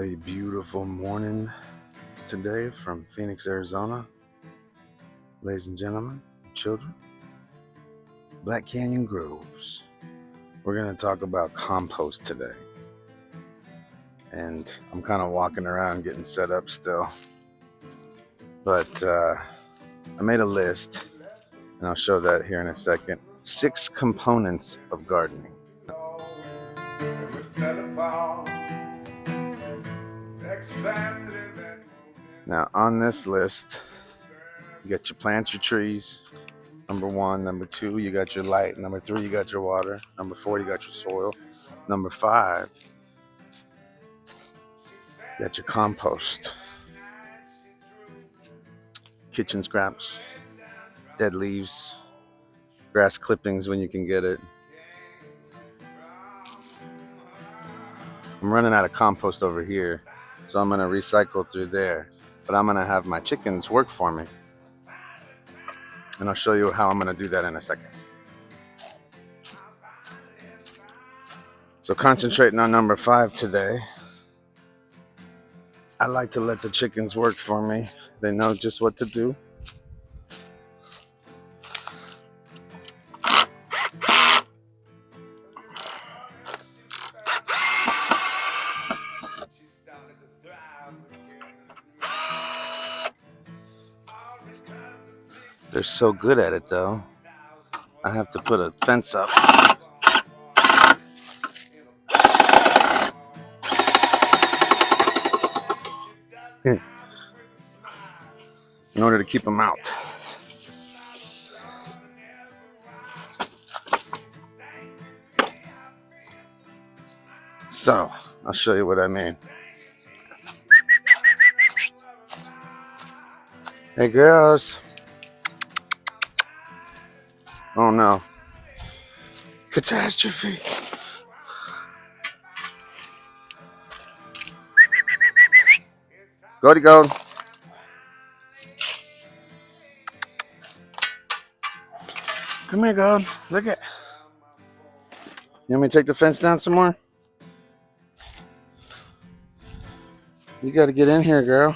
A beautiful morning today from Phoenix, Arizona. Ladies and gentlemen, children, Black Canyon Groves. We're going to talk about compost today. And I'm kind of walking around getting set up still. But I made a list, and I'll show that here in a second. 6 components of gardening. Now, on this list, you got your plants, your trees. Number 1, number 2, you got your light. Number 3, you got your water. Number 4, you got your soil. Number 5, you got your compost. Kitchen scraps, dead leaves, grass clippings when you can get it. I'm running out of compost over here, so I'm gonna recycle through there. But I'm gonna have my chickens work for me. And I'll show you how I'm gonna do that in a second. So concentrating on number 5 today. I like to let the chickens work for me. They know just what to do. They're so good at it though. I have to put a fence up. In order to keep them out. So, I'll show you what I mean. Hey girls. Oh no. Catastrophe. Go to go. Come here, God. Look at. You want me to take the fence down some more? You got to get in here, girl.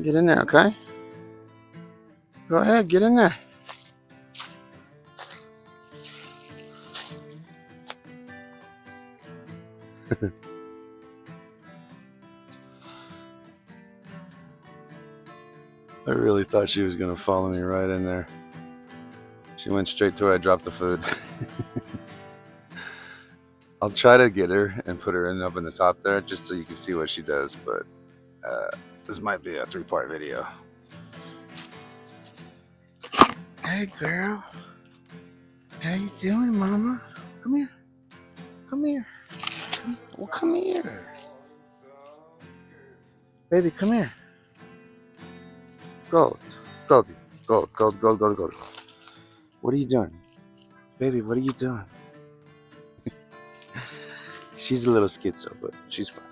Get in there, okay? Go ahead, get in there. I really thought she was going to follow me right in there. She went straight to where I dropped the food. I'll try to get her and put her up in the top there just so you can see what she does, but this might be a 3-part video. Hey girl, how you doing, mama? Come here. Come here. Well, come here. Baby, come here. Gold. Gold. Gold. Gold. Gold. Gold. Gold. What are you doing? Baby, what are you doing? She's a little schizo, but she's fine.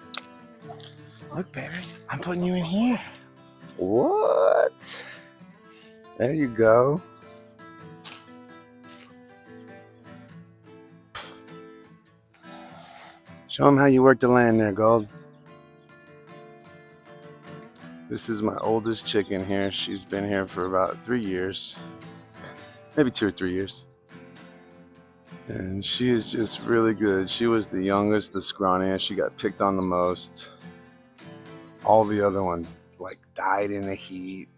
Look, baby, I'm putting you in here. What? There you go. Show them how you work the land there, Gold. This is my oldest chicken here. She's been here for about 3 years. Maybe 2 or 3 years. And she is just really good. She was the youngest, the scrawniest. She got picked on the most. All the other ones like died in the heat,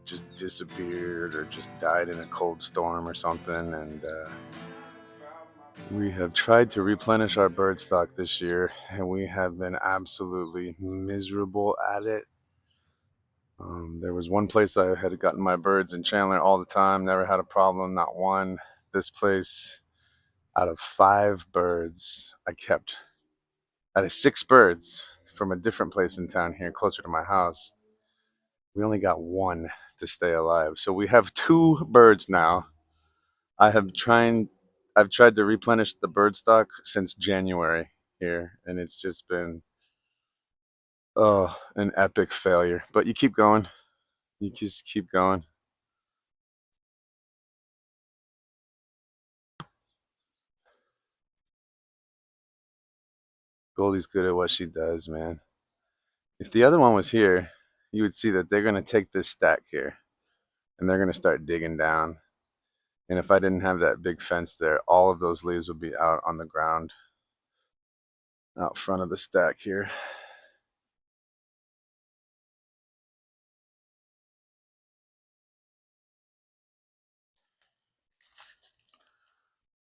just disappeared or just died in a cold storm or something. And we have tried to replenish our bird stock this year, and we have been absolutely miserable at it. There was one place I had gotten my birds in Chandler all the time, never had a problem, not one. This place, out of 5 birds, out of 6 birds from a different place in town here, closer to my house, we only got 1 to stay alive. So we have 2 birds now. I've tried to replenish the bird stock since January here, and it's just been an epic failure. But you keep going. You just keep going. Goldie's good at what she does, man. If the other one was here, you would see that they're going to take this stack here and they're going to start digging down. And if I didn't have that big fence there, all of those leaves would be out on the ground out front of the stack here.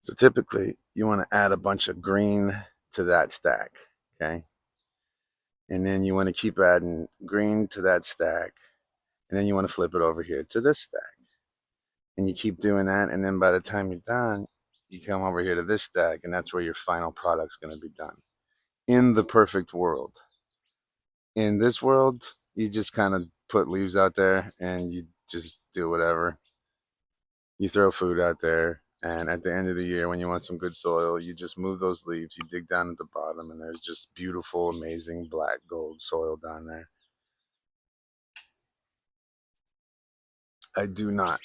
So typically, you want to add a bunch of green to that stack, okay? And then you want to keep adding green to that stack. And then you want to flip it over here to this stack. And you keep doing that. And then by the time you're done, you come over here to this stack, and that's where your final product's going to be done. In the perfect world. In this world, you just kind of put leaves out there and you just do whatever. You throw food out there, and at the end of the year, when you want some good soil, you just move those leaves, you dig down at the bottom, and there's just beautiful, amazing black gold soil down there. I do not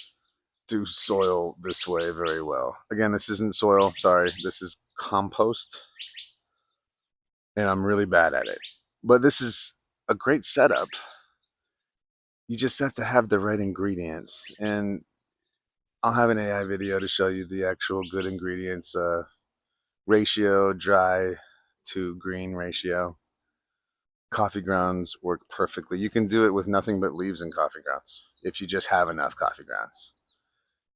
do soil this way very well. Again, this isn't soil, sorry, this is compost, and I'm really bad at it. But this is a great setup. You just have to have the right ingredients, and I'll have an AI video to show you the actual good ingredients ratio, dry to green ratio. Coffee grounds work perfectly. You can do it with nothing but leaves and coffee grounds if you just have enough coffee grounds.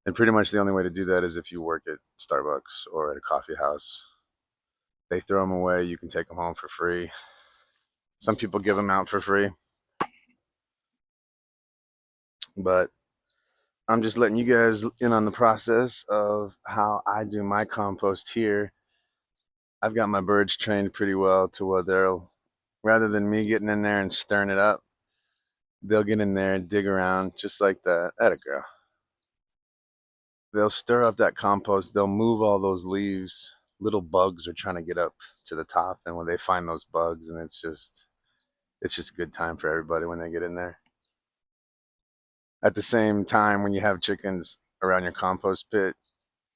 And pretty much the only way to do that is if you work at Starbucks or at a coffee house. They throw them away. You can take them home for free. Some people give them out for free. But I'm just letting you guys in on the process of how I do my compost here. I've got my birds trained pretty well to where they'll, rather than me getting in there and stirring it up, they'll get in there and dig around just like that. Atta girl. They'll stir up that compost. They'll move all those leaves. Little bugs are trying to get up to the top, and when they find those bugs, and it's just a good time for everybody when they get in there. At the same time, when you have chickens around your compost pit,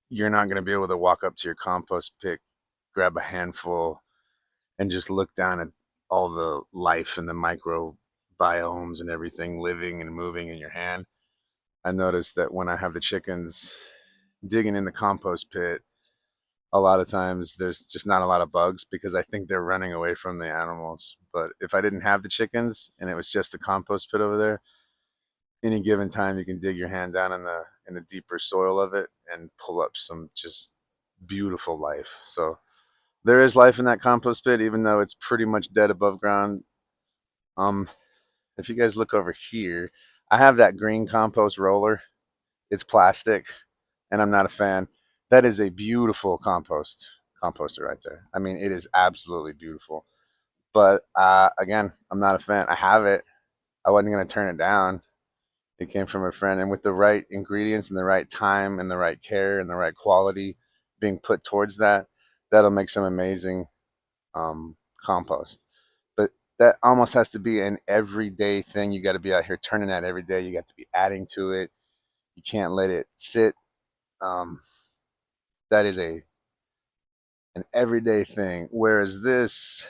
you're not going to be able to walk up to your compost pit, grab a handful, and just look down at all the life and the microbiomes and everything living and moving in your hand. I noticed that when I have the chickens digging in the compost pit, a lot of times there's just not a lot of bugs because I think they're running away from the animals. But if I didn't have the chickens and it was just the compost pit over there, any given time you can dig your hand down in the deeper soil of it and pull up some just beautiful life. So there is life in that compost pit, even though it's pretty much dead above ground. Um, if you guys look over here, I have that green compost roller. It's plastic, and I'm not a fan. That is a beautiful composter right there. I mean, it is absolutely beautiful. But again, I'm not a fan. I have it. I wasn't gonna turn it down. It came from a friend, and with the right ingredients and the right time and the right care and the right quality being put towards that, that'll make some amazing compost. But that almost has to be an everyday thing. You got to be out here turning that every day. You got to be adding to it. You can't let it sit. Um, that is an everyday thing. Whereas this,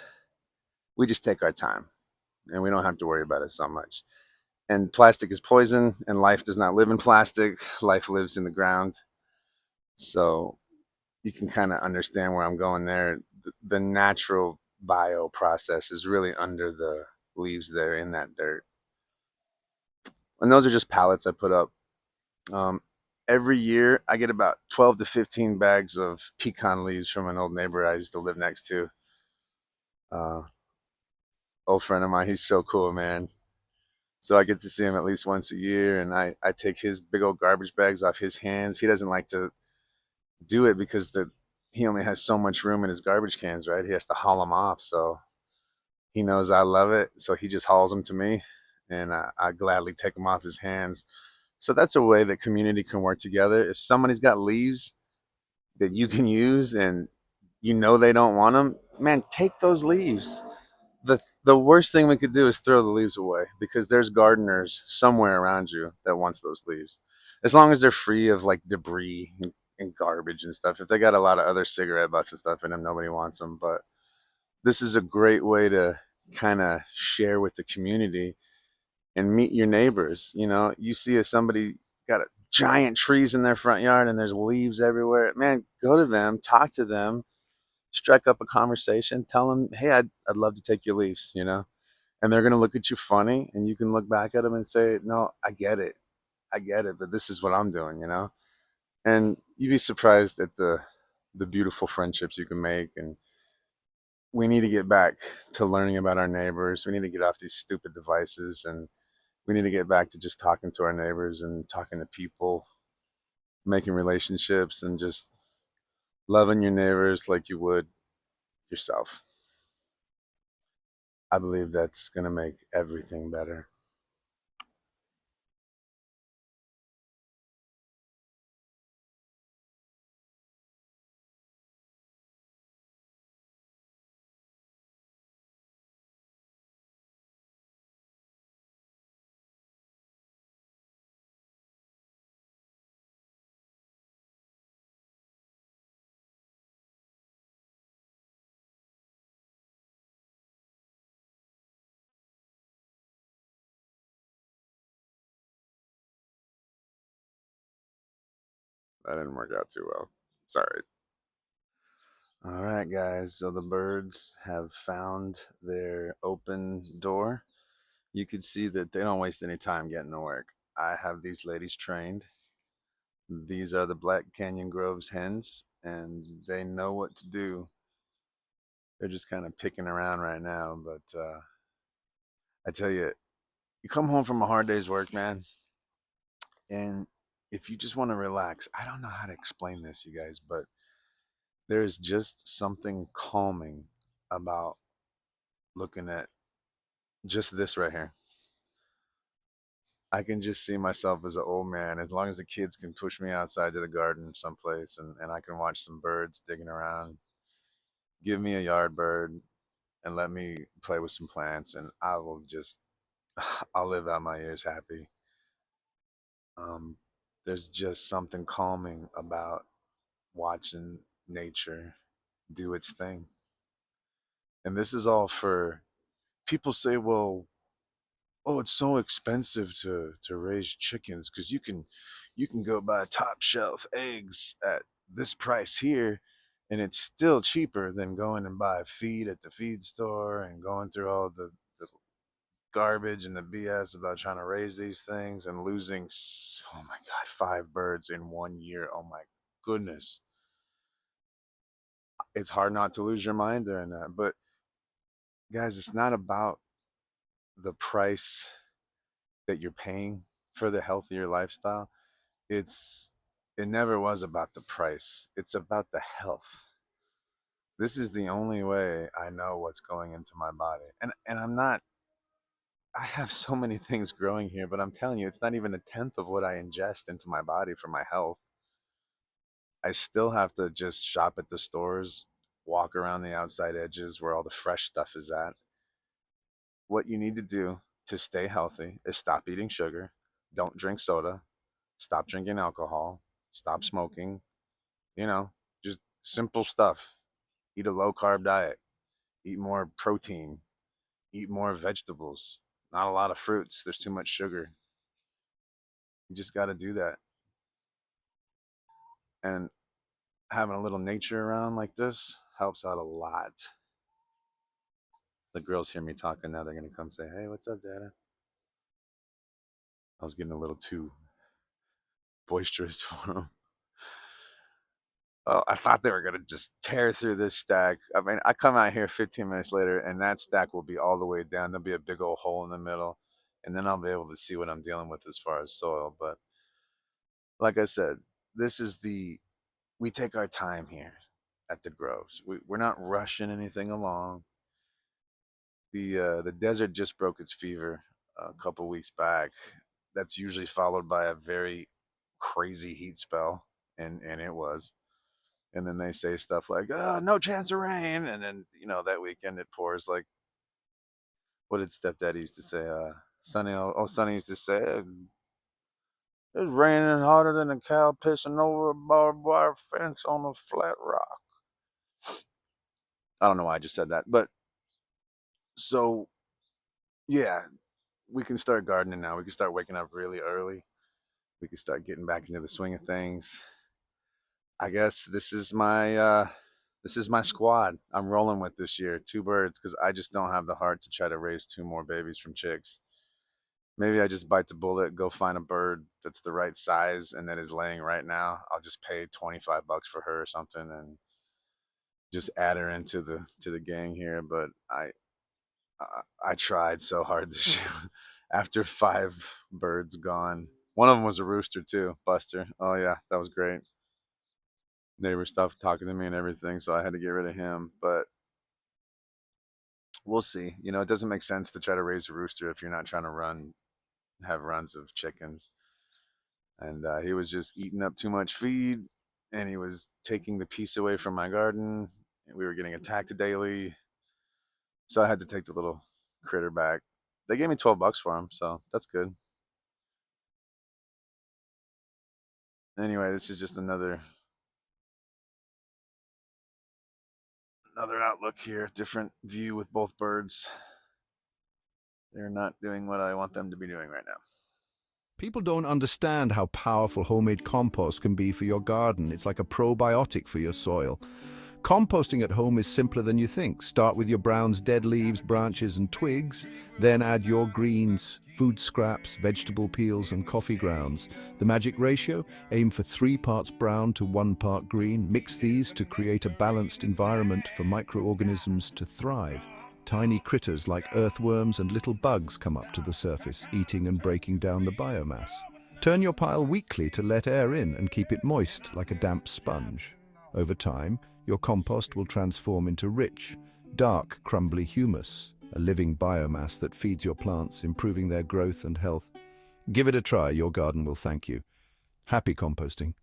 we just take our time and we don't have to worry about it so much. And plastic is poison, and life does not live in plastic. Life lives in the ground. So you can kind of understand where I'm going there. The natural bio process is really under the leaves there in that dirt. And those are just pallets I put up. Um, every year, I get about 12 to 15 bags of pecan leaves from an old neighbor I used to live next to. Uh, Old friend of mine, he's so cool, man. So I get to see him at least once a year, and I take his big old garbage bags off his hands. He doesn't like to do it because he only has so much room in his garbage cans, right? He has to haul them off. So he knows I love it, so he just hauls them to me, and I gladly take them off his hands. So that's a way that community can work together. If somebody's got leaves that you can use and you know they don't want them, man, take those leaves. The worst thing we could do is throw the leaves away because there's gardeners somewhere around you that wants those leaves. As long as they're free of like debris and garbage and stuff. If they got a lot of other cigarette butts and stuff in them, nobody wants them. But This is a great way to kind of share with the community and meet your neighbors. You know, you see if somebody got a giant trees in their front yard and there's leaves everywhere, man, go to them, talk to them, strike up a conversation, tell them, hey, I'd love to take your leaves, you know? And they're going to look at you funny and you can look back at them and say, no, I get it. I get it, but this is what I'm doing, you know? And you'd be surprised at the beautiful friendships you can make. And we need to get back to learning about our neighbors. We need to get off these stupid devices, and we need to get back to just talking to our neighbors and talking to people, making relationships, and just loving your neighbors like you would yourself. I believe that's going to make everything better. That didn't work out too well. Sorry. All right, guys. So the birds have found their open door. You can see that they don't waste any time getting to work. I have these ladies trained. These are the Black Canyon Groves hens, and they know what to do. They're just kind of picking around right now, but I tell you, you come home from a hard day's work, man, and if you just want to relax, I don't know how to explain this, you guys, but there's just something calming about looking at just this right here. I can just see myself as an old man, as long as the kids can push me outside to the garden someplace, and I can watch some birds digging around. Give me a yard bird and let me play with some plants, and I will just, I'll live out my years happy. Um, there's just something calming about watching nature do its thing. And this is all for people say, well, oh, it's so expensive to raise chickens because you can go buy top shelf eggs at this price here, and it's still cheaper than going and buy feed at the feed store and going through all the garbage and the BS about trying to raise these things and losing, oh my God, 5 birds in 1 year. Oh my goodness. It's hard not to lose your mind during that. But guys, it's not about the price that you're paying for the healthier lifestyle. It's it never was about the price. It's about the health. This is the only way I know what's going into my body. And I'm not, I have so many things growing here, but I'm telling you, it's not even a tenth of what I ingest into my body for my health. I still have to just shop at the stores, walk around the outside edges where all the fresh stuff is at. What you need to do to stay healthy is stop eating sugar, don't drink soda, stop drinking alcohol, stop smoking, you know, just simple stuff. Eat a low carb diet, eat more protein, eat more vegetables, not a lot of fruits. There's too much sugar. You just got to do that. And having a little nature around like this helps out a lot. The girls hear me talking now. They're going to come say, hey, what's up, Dada? I was getting a little too boisterous for them. Oh, I thought they were going to just tear through this stack. I mean, I come out here 15 minutes later, and that stack will be all the way down. There'll be a big old hole in the middle, and then I'll be able to see what I'm dealing with as far as soil. But like I said, this is we take our time here at the Groves. We're not rushing anything along. The desert just broke its fever a couple weeks back. That's usually followed by a very crazy heat spell, and it was. And then they say stuff like, "Oh, no chance of rain," and then that weekend it pours. Like, what did Stepdaddy used to say? Sonny, Sonny used to say, "It's raining harder than a cow pissing over a barbed wire fence on a flat rock." I don't know why I just said that, but so yeah, we can start gardening now. We can start waking up really early. We can start getting back into the swing of things. I guess this is my squad. I'm rolling with this year, two birds, because I just don't have the heart to try to raise two more babies from chicks. Maybe I just bite the bullet, go find a bird that's the right size and that is laying right now. I'll just pay $25 for her or something and just add her into the gang here. But I tried so hard this year. After five birds gone, one of them was a rooster too, Buster. Oh yeah, that was great. Neighbor stopped talking to me and everything, so I had to get rid of him. But we'll see. You know, it doesn't make sense to try to raise a rooster if you're not trying to have runs of chickens. And he was just eating up too much feed, and he was taking the peace away from my garden. We were getting attacked daily, so I had to take the little critter back. They gave me $12 for him, so that's good. Anyway, this is just another outlook here, different view with both birds. They're not doing what I want them to be doing right now. People don't understand how powerful homemade compost can be for your garden. It's like a probiotic for your soil. Composting at home is simpler than you think. Start with your brown's dead leaves, branches and twigs, then add your greens, food scraps, vegetable peels and coffee grounds. The magic ratio? Aim for 3 parts brown to 1 part green. Mix these to create a balanced environment for microorganisms to thrive. Tiny critters like earthworms and little bugs come up to the surface, eating and breaking down the biomass. Turn your pile weekly to let air in and keep it moist like a damp sponge. Over time, your compost will transform into rich, dark, crumbly humus, a living biomass that feeds your plants, improving their growth and health. Give it a try, your garden will thank you. Happy composting.